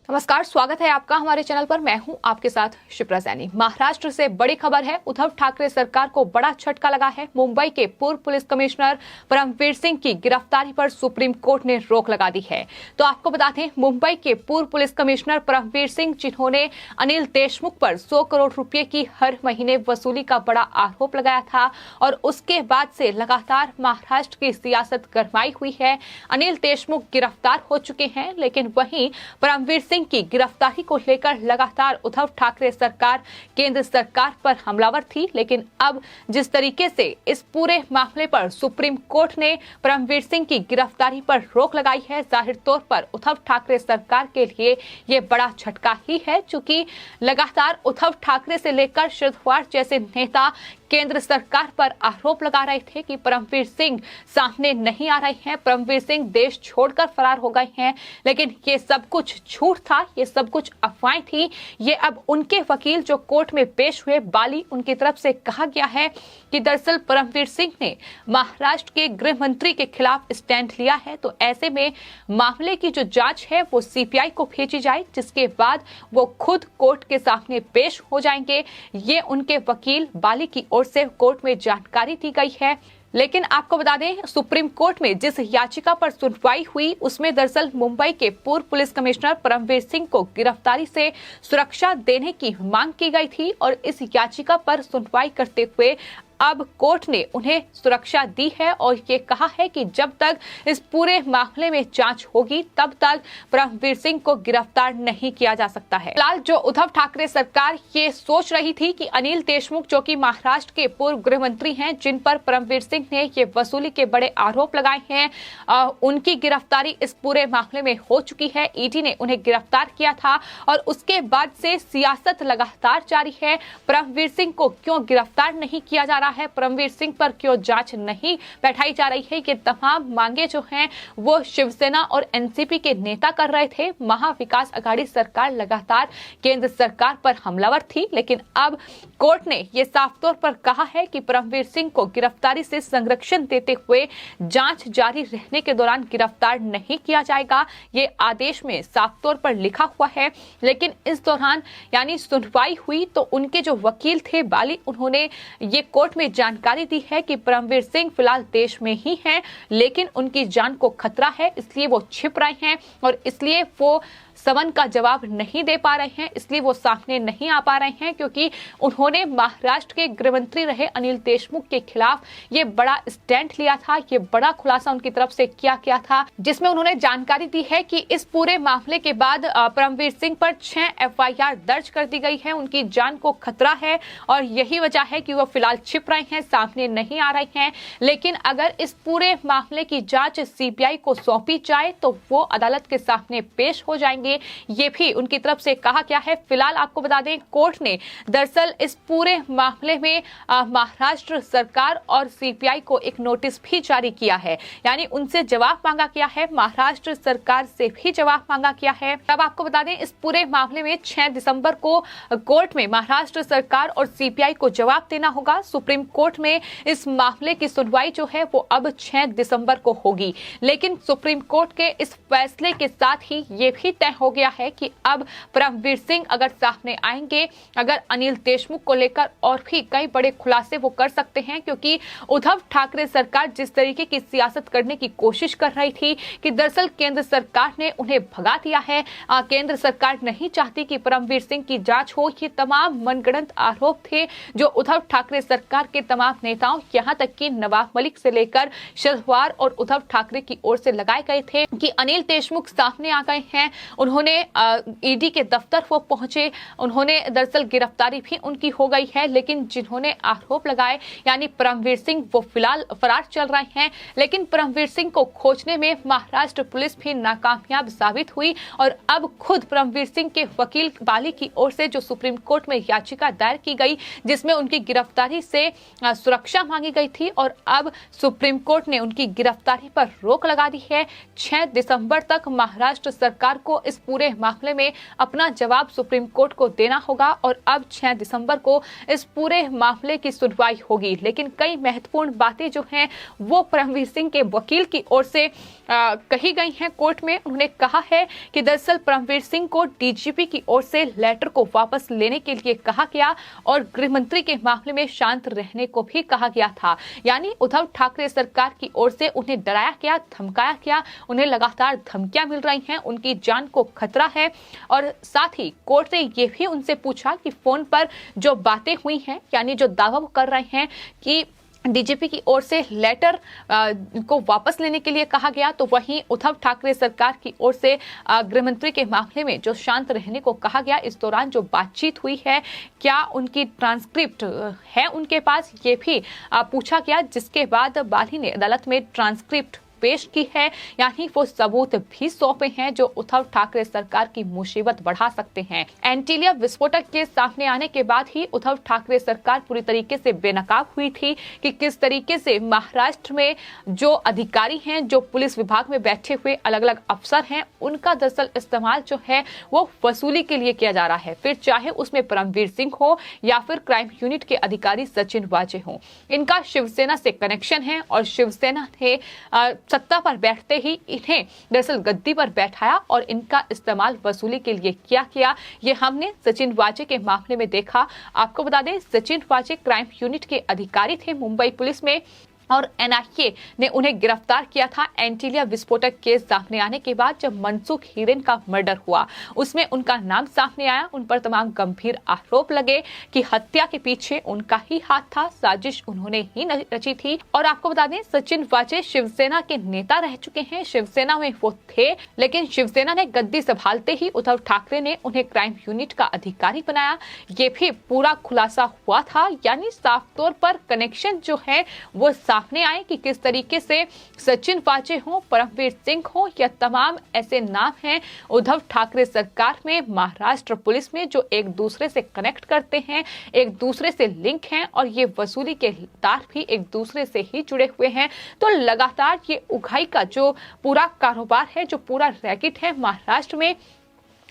नमस्कार, स्वागत है आपका हमारे चैनल पर। मैं हूं आपके साथ शिप्रा सैनी। महाराष्ट्र से बड़ी खबर है। उद्धव ठाकरे सरकार को बड़ा झटका लगा है। मुंबई के पूर्व पुलिस कमिश्नर परमवीर सिंह की गिरफ्तारी पर सुप्रीम कोर्ट ने रोक लगा दी है। तो आपको बता दें, मुंबई के पूर्व पुलिस कमिश्नर परमवीर सिंह, जिन्होंने अनिल देशमुख पर 100 करोड़ रुपए की हर महीने वसूली का बड़ा आरोप लगाया था और उसके बाद से लगातार महाराष्ट्र की सियासत गरमाई हुई है। अनिल देशमुख गिरफ्तार हो चुके हैं, लेकिन वहीं परमवीर सिंह की गिरफ्तारी को लेकर लगातार उद्धव ठाकरे सरकार केंद्र सरकार पर हमलावर थी। लेकिन अब जिस तरीके से इस पूरे मामले पर सुप्रीम कोर्ट ने परमवीर सिंह की गिरफ्तारी पर रोक लगाई है, जाहिर तौर पर उद्धव ठाकरे सरकार के लिए ये बड़ा झटका ही है, क्योंकि लगातार उद्धव ठाकरे से लेकर शरद पवार जैसे नेता केंद्र सरकार पर आरोप लगा रहे थे कि परमवीर सिंह सामने नहीं आ रहे हैं, परमवीर सिंह देश छोड़कर फरार हो गए हैं। लेकिन ये सब कुछ झूठ था, ये सब कुछ अफवाहें थी। ये अब उनके वकील जो कोर्ट में पेश हुए, बाली, उनकी तरफ से कहा गया है कि दरअसल परमवीर सिंह ने महाराष्ट्र के गृह मंत्री के खिलाफ स्टैंड लिया है। तो ऐसे में मामले की जो जांच है वो सीबीआई को भेजी जाए, जिसके बाद वो खुद कोर्ट के सामने पेश हो जाएंगे। ये उनके वकील बाली की ओर से कोर्ट में जानकारी दी गई है। लेकिन आपको बता दें, सुप्रीम कोर्ट में जिस याचिका पर सुनवाई हुई, उसमें दरअसल मुंबई के पूर्व पुलिस कमिश्नर परमवीर सिंह को गिरफ्तारी से सुरक्षा देने की मांग की गई थी और इस याचिका पर सुनवाई करते हुए अब कोर्ट ने उन्हें सुरक्षा दी है और ये कहा है कि जब तक इस पूरे मामले में जांच होगी, तब तक परमवीर सिंह को गिरफ्तार नहीं किया जा सकता है। फिलहाल जो उद्धव ठाकरे सरकार ये सोच रही थी कि अनिल देशमुख, जो कि महाराष्ट्र के पूर्व गृह मंत्री हैं, जिन पर परमवीर सिंह ने ये वसूली के बड़े आरोप लगाए हैं, उनकी गिरफ्तारी इस पूरे मामले में हो चुकी है। ईडी ने उन्हें गिरफ्तार किया था और उसके बाद से सियासत लगातार जारी है। परमवीर सिंह को क्यों गिरफ्तार नहीं किया जा रहा है, परमवीर सिंह पर क्यों जांच नहीं बैठाई जा रही है, ये तमाम मांगे जो हैं वो शिवसेना और एनसीपी के नेता कर रहे थे। महाविकास अघाड़ी सरकार लगातार केंद्र सरकार पर हमलावर थी, लेकिन अब कोर्ट ने ये साफ तौर पर कहा है कि परमवीर सिंह को गिरफ्तारी से संरक्षण देते हुए जांच जारी रहने के दौरान गिरफ्तार नहीं किया जाएगा। ये आदेश में साफ तौर पर लिखा हुआ है। लेकिन इस दौरान यानी सुनवाई हुई तो उनके जो वकील थे बाली, उन्होंने ये कोर्ट में जानकारी दी है कि परमवीर सिंह फिलहाल देश में ही हैं, लेकिन उनकी जान को खतरा है, इसलिए वो छिप रहे हैं और इसलिए वो समन का जवाब नहीं दे पा रहे हैं, इसलिए वो सामने नहीं आ पा रहे हैं, क्योंकि उन्होंने महाराष्ट्र के गृह मंत्री रहे अनिल देशमुख के खिलाफ ये बड़ा स्टैंड लिया था। ये बड़ा खुलासा उनकी तरफ से किया गया था, जिसमें उन्होंने जानकारी दी है कि इस पूरे मामले के बाद परमवीर सिंह पर 6 एफआईआर दर्ज कर दी गई है। उनकी जान को खतरा है और यही वजह है कि वो फिलहाल छिप रहे हैं, सामने नहीं आ रहे हैं। लेकिन अगर इस पूरे मामले की जांच सीबीआई को सौंपी जाए तो वो अदालत के सामने पेश हो जाएंगे। ये भी उनकी तरफ से कहा गया है। फिलहाल आपको बता दें, कोर्ट ने दरअसल इस पूरे मामले में महाराष्ट्र सरकार और सीबीआई को एक नोटिस भी जारी किया है, यानी उनसे जवाब मांगा गया है। महाराष्ट्र सरकार से भी जवाब मांगा गया है। अब आपको बता दें, इस पूरे मामले में 6 दिसंबर को कोर्ट में महाराष्ट्र सरकार और सीबीआई को जवाब देना होगा। सुप्रीम कोर्ट में इस मामले की सुनवाई जो है वो अब 6 दिसंबर को होगी। लेकिन सुप्रीम कोर्ट के इस फैसले के साथ ही ये भी तय हो गया है कि अब परमवीर सिंह अगर सामने आएंगे, अगर अनिल देशमुख को लेकर और भी कई बड़े खुलासे वो कर सकते हैं, क्योंकि उद्धव ठाकरे सरकार जिस तरीके की सियासत करने की कोशिश कर रही थी कि दरअसल केंद्र सरकार ने उन्हें भगा दिया है। केंद्र सरकार नहीं चाहती कि परमवीर सिंह की जांच हो। ये तमाम मनगढ़ंत आरोप थे जो उद्धव ठाकरे सरकार के तमाम नेताओं, यहाँ तक कि नवाब मलिक से लेकर शरद पवार और उद्धव ठाकरे की ओर से लगाए गए थे कि अनिल देशमुख सामने आ गए हैं। उन्होंने ईडी के दफ्तर वो पहुंचे, उन्होंने दरअसल गिरफ्तारी भी उनकी हो गई है। लेकिन जिन्होंने आरोप लगाए यानी परमवीर सिंह, वो फिलहाल फरार चल रहे हैं। लेकिन परमवीर सिंह को खोजने में महाराष्ट्र पुलिस भी नाकामयाब साबित हुई और अब खुद परमवीर सिंह के वकील बाली की ओर से जो सुप्रीम कोर्ट में याचिका दायर की गई, जिसमें उनकी गिरफ्तारी से सुरक्षा मांगी गई थी, और अब सुप्रीम कोर्ट ने उनकी गिरफ्तारी पर रोक लगा दी है। 6 दिसंबर तक महाराष्ट्र सरकार को इस पूरे मामले में अपना जवाब सुप्रीम कोर्ट को देना होगा और अब 6 दिसंबर को इस पूरे मामले की सुनवाई होगी। लेकिन कई महत्वपूर्ण बातें जो हैं वो परमवीर सिंह के वकील की ओर से कही गई हैं कोर्ट में। उन्होंने कहा है कि दरअसल परमवीर सिंह को डीजीपी की ओर से लेटर को वापस लेने के लिए कहा गया और गृह मंत्री के मामले में शांत रहने को भी कहा गया था। यानी उद्धव ठाकरे सरकार की ओर से उन्हें डराया गया, धमकाया गया, उन्हें लगातार धमकियां मिल रही हैं, उनकी जान को खतरा है। और साथ ही कोर्ट ने यह भी उनसे पूछा कि फोन पर जो बातें हुई हैं, यानी जो दावा कर रहे हैं कि डीजीपी की ओर से लेटर को वापस लेने के लिए कहा गया, तो वहीं उद्धव ठाकरे सरकार की ओर से गृह मंत्री के मामले में जो शांत रहने को कहा गया, इस दौरान जो बातचीत हुई है क्या उनकी ट्रांसक्रिप्ट है उनके पास, ये भी पूछा गया। जिसके बाद बाली ने अदालत में ट्रांसक्रिप्ट पेश की है, यानी वो सबूत भी सौंपे हैं जो उद्धव ठाकरे सरकार की मुसीबत बढ़ा सकते हैं। एंटीलिया विस्फोटक के सामने आने के बाद ही उद्धव ठाकरे सरकार पूरी तरीके से बेनकाब हुई थी कि किस तरीके से महाराष्ट्र में जो अधिकारी हैं, जो पुलिस विभाग में बैठे हुए अलग अलग अफसर हैं, उनका दरअसल इस्तेमाल जो है वो वसूली के लिए किया जा रहा है। फिर चाहे उसमें परमवीर सिंह हो या फिर क्राइम यूनिट के अधिकारी सचिन वाजे हो, इनका शिवसेना से कनेक्शन है और शिवसेना ने सत्ता पर बैठते ही इन्हें दरअसल गद्दी पर बैठाया और इनका इस्तेमाल वसूली के लिए किया। ये हमने सचिन वाजे के मामले में देखा। आपको बता दें, सचिन वाजे क्राइम यूनिट के अधिकारी थे मुंबई पुलिस में और एनआईए ने उन्हें गिरफ्तार किया था एंटीलिया विस्फोटक केस सामने आने के बाद। जब मनसुख हीरेन का मर्डर हुआ, उसमें उनका नाम सामने आया, उन पर तमाम गंभीर आरोप लगे कि हत्या के पीछे उनका ही हाथ था, साजिश उन्होंने ही रची थी। और आपको बता दें, सचिन वाजे शिवसेना के नेता रह चुके हैं, शिवसेना में वो थे, लेकिन शिवसेना ने गद्दी संभालते ही उद्धव ठाकरे ने उन्हें क्राइम यूनिट का अधिकारी बनाया। ये भी पूरा खुलासा हुआ था, यानी साफ तौर पर कनेक्शन जो है वो सामने आए कि किस तरीके से सचिन वाजे हो, परमवीर सिंह हो, या तमाम ऐसे नाम हैं उद्धव ठाकरे सरकार में, महाराष्ट्र पुलिस में, जो एक दूसरे से कनेक्ट करते हैं, एक दूसरे से लिंक हैं और ये वसूली के तार भी एक दूसरे से ही जुड़े हुए हैं। तो लगातार ये उगाही का जो पूरा कारोबार है, जो पूरा रैकेट है, महाराष्ट्र में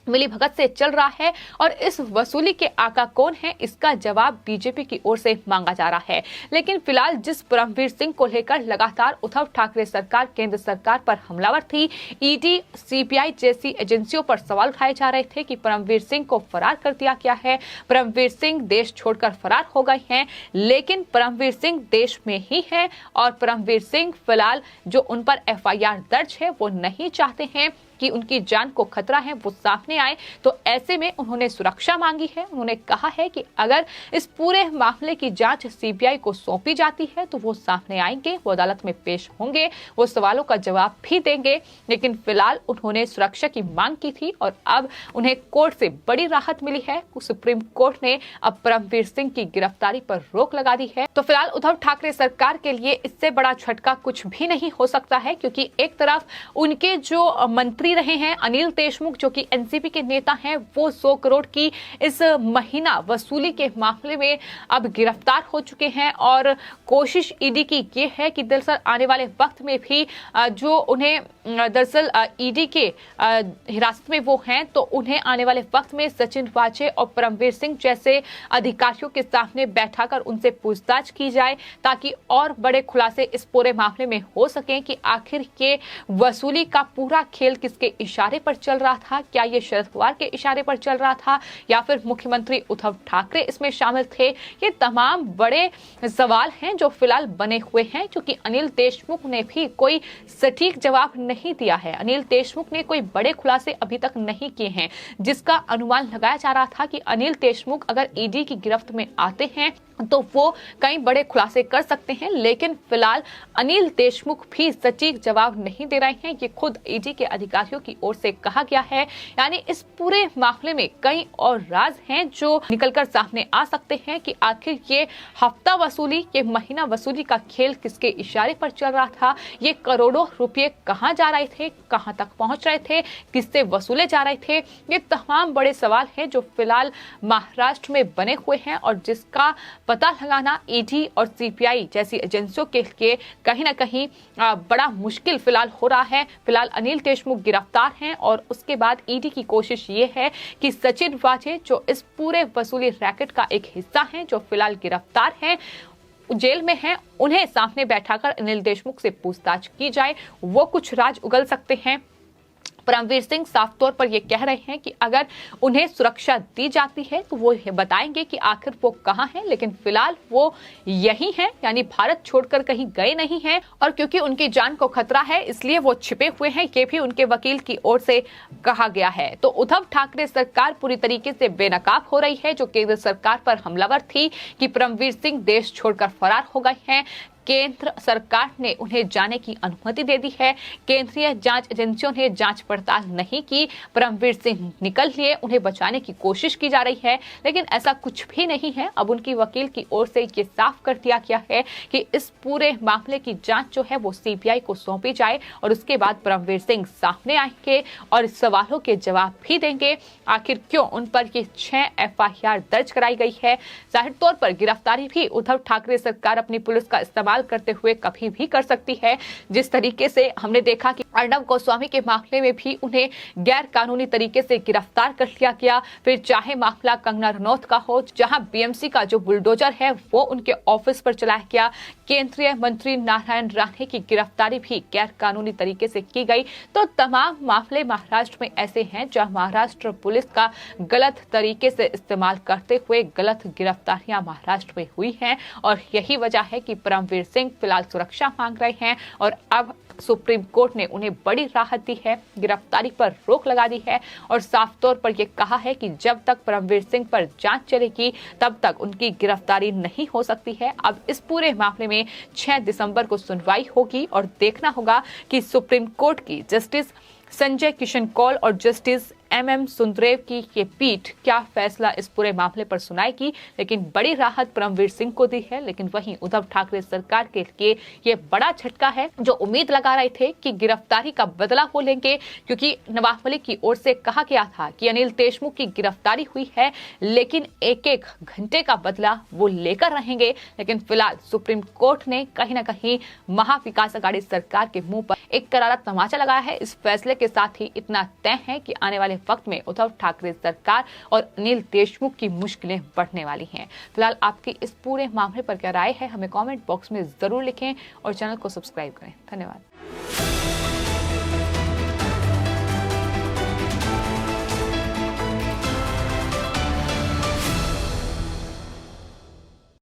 मिली भगत से चल रहा है और इस वसूली के आका कौन है, इसका जवाब बीजेपी की ओर से मांगा जा रहा है। लेकिन फिलहाल जिस परमवीर सिंह को लेकर लगातार उद्धव ठाकरे सरकार केंद्र सरकार पर हमलावर थी, ईडी, सीबीआई जैसी एजेंसियों पर सवाल उठाए जा रहे थे कि परमवीर सिंह को फरार कर दिया गया है, परमवीर सिंह देश छोड़कर फरार हो गए हैं। लेकिन परमवीर सिंह देश में ही है और परमवीर सिंह फिलहाल जो उन पर एफआईआर दर्ज है वो नहीं चाहते हैं कि उनकी जान को खतरा है वो सामने आए। तो ऐसे में उन्होंने सुरक्षा मांगी है। उन्होंने कहा है कि अगर इस पूरे मामले की जांच सीबीआई को सौंपी जाती है तो वो सामने आएंगे, वो अदालत में पेश होंगे, वो सवालों का जवाब भी देंगे। लेकिन फिलहाल उन्होंने सुरक्षा की मांग की थी और अब उन्हें कोर्ट से बड़ी राहत मिली है। सुप्रीम कोर्ट ने अब परमवीर सिंह की गिरफ्तारी पर रोक लगा दी है। तो फिलहाल उद्धव ठाकरे सरकार के लिए इससे बड़ा झटका कुछ भी नहीं हो सकता है, क्योंकि एक तरफ उनके जो मंत्री रहे हैं अनिल देशमुख, जो कि एनसीपी के नेता हैं, वो 100 करोड़ की इस महीना वसूली के मामले में अब गिरफ्तार हो चुके हैं। और कोशिश ईडी की ये है कि दरअसल आने वाले वक्त में भी जो उन्हें दरअसल ईडी के हिरासत में वो हैं, तो उन्हें आने वाले वक्त में सचिन वाजे और परमवीर सिंह जैसे अधिकारियों के सामने बैठाकर उनसे पूछताछ की जाए, ताकि और बड़े खुलासे इस पूरे मामले में हो सकें कि आखिर ये वसूली का पूरा खेल किसके इशारे पर चल रहा था। क्या ये शरद पवार के इशारे पर चल रहा था या फिर मुख्यमंत्री उद्धव ठाकरे इसमें शामिल थे। ये तमाम बड़े सवाल हैं जो फिलहाल बने हुए हैं, क्योंकि अनिल देशमुख ने भी कोई सटीक जवाब नहीं दिया है। अनिल देशमुख ने कोई बड़े खुलासे अभी तक नहीं किए हैं, जिसका अनुमान लगाया जा रहा था कि अनिल देशमुख अगर ईडी की गिरफ्त में आते हैं तो वो कई बड़े खुलासे कर सकते हैं। लेकिन फिलहाल अनिल देशमुख भी सटीक जवाब नहीं दे रहे हैं, ये खुद ईडी के अधिकारियों की ओर से कहा गया है। यानी इस पूरे मामले में कई और राज हैं जो निकलकर सामने आ सकते हैं कि आखिर ये हफ्ता वसूली, ये महीना वसूली का खेल किसके इशारे पर चल रहा था, ये करोड़ों रुपये कहाँ जा रहे थे, कहाँ तक पहुंच रहे थे, किससे वसूले जा रहे थे। ये तमाम बड़े सवाल हैं जो फिलहाल महाराष्ट्र में बने हुए हैं और जिसका पता लगाना ईडी और सीबीआई जैसी एजेंसियों के लिए कहीं ना कहीं बड़ा मुश्किल फिलहाल हो रहा है। फिलहाल अनिल देशमुख गिरफ्तार हैं और उसके बाद ईडी की कोशिश ये है कि सचिन वाजे जो इस पूरे वसूली रैकेट का एक हिस्सा हैं, जो फिलहाल गिरफ्तार हैं, जेल में हैं, उन्हें सामने बैठाकर अनिल देशमुख से पूछताछ की जाए। वो कुछ राज उगल सकते हैं। परमवीर सिंह साफ तौर पर ये कह रहे हैं कि अगर उन्हें सुरक्षा दी जाती है तो वो ये बताएंगे कि आखिर वो कहां हैं, लेकिन फिलहाल वो यही हैं, यानी भारत छोड़कर कहीं गए नहीं हैं। और क्योंकि उनकी जान को खतरा है इसलिए वो छिपे हुए हैं, ये भी उनके वकील की ओर से कहा गया है। तो उद्धव ठाकरे सरकार पूरी तरीके से बेनकाब हो रही है, जो केंद्र सरकार पर हमलावर थी कि परमवीर सिंह देश छोड़कर फरार हो गए हैं। केंद्र सरकार ने उन्हें जाने की अनुमति दे दी है। केंद्रीय जांच एजेंसियों ने जांच पड़ताल नहीं की, परमवीर सिंह निकल लिए, उन्हें बचाने की कोशिश की जा रही है, लेकिन ऐसा कुछ भी नहीं है। अब उनकी वकील की ओर से ये साफ कर दिया गया है कि इस पूरे मामले की जांच जो है वो सीबीआई को सौंपी जाए और उसके बाद परमवीर सिंह सामने आएंगे और सवालों के जवाब भी देंगे। आखिर क्यों उन पर ये 6 एफआईआर दर्ज कराई गई है। जाहिर तौर पर गिरफ्तारी भी उद्धव ठाकरे सरकार अपनी पुलिस का इस्तेमाल करते हुए कभी भी कर सकती है। जिस तरीके से हमने देखा कि अर्नब गोस्वामी के मामले में भी उन्हें गैर कानूनी तरीके से गिरफ्तार कर लिया गया, फिर चाहे मामला कंगना रनौत का हो, जहां बीएमसी का जो बुलडोजर है वो उनके ऑफिस पर चलाया गया, केंद्रीय मंत्री नारायण राणे की गिरफ्तारी भी गैर कानूनी तरीके से की गई। तो तमाम मामले महाराष्ट्र में ऐसे हैं जहां महाराष्ट्र पुलिस का गलत तरीके से इस्तेमाल करते हुए गलत गिरफ्तारियां महाराष्ट्र में हुई हैं और यही वजह है कि परमवीर सिंह फिलहाल सुरक्षा मांग रहे हैं और अब सुप्रीम कोर्ट ने उन्हें बड़ी राहत दी है, गिरफ्तारी पर रोक लगा दी है और साफ तौर पर यह कहा है कि जब तक परमवीर सिंह पर जांच चलेगी तब तक उनकी गिरफ्तारी नहीं हो सकती है। अब इस पूरे मामले में 6 दिसंबर को सुनवाई होगी और देखना होगा कि सुप्रीम कोर्ट की जस्टिस संजय किशन कौल और जस्टिस MM सुंदरेव की ये पीठ क्या फैसला इस पूरे मामले पर सुनाएगी। लेकिन बड़ी राहत परमवीर सिंह को दी है, लेकिन वहीं उद्धव ठाकरे सरकार के लिए ये बड़ा झटका है। जो उम्मीद लगा रहे थे कि गिरफ्तारी का बदला वो लेंगे, क्योंकि नवाब मलिक की ओर से कहा गया था कि अनिल देशमुख की गिरफ्तारी हुई है लेकिन एक घंटे का बदला वो लेकर रहेंगे, लेकिन फिलहाल सुप्रीम कोर्ट ने कहीं ना कहीं महाविकास अघाड़ी सरकार के मुंह पर एक करारा तमाचा लगाया है। इस फैसले के साथ ही इतना तय है कि आने वाले वक्त में उद्धव ठाकरे सरकार और अनिल देशमुख की मुश्किलें बढ़ने वाली हैं। फिलहाल आपकी इस पूरे मामले पर क्या राय है, हमें कमेंट बॉक्स में जरूर लिखें और चैनल को सब्सक्राइब करें। धन्यवाद।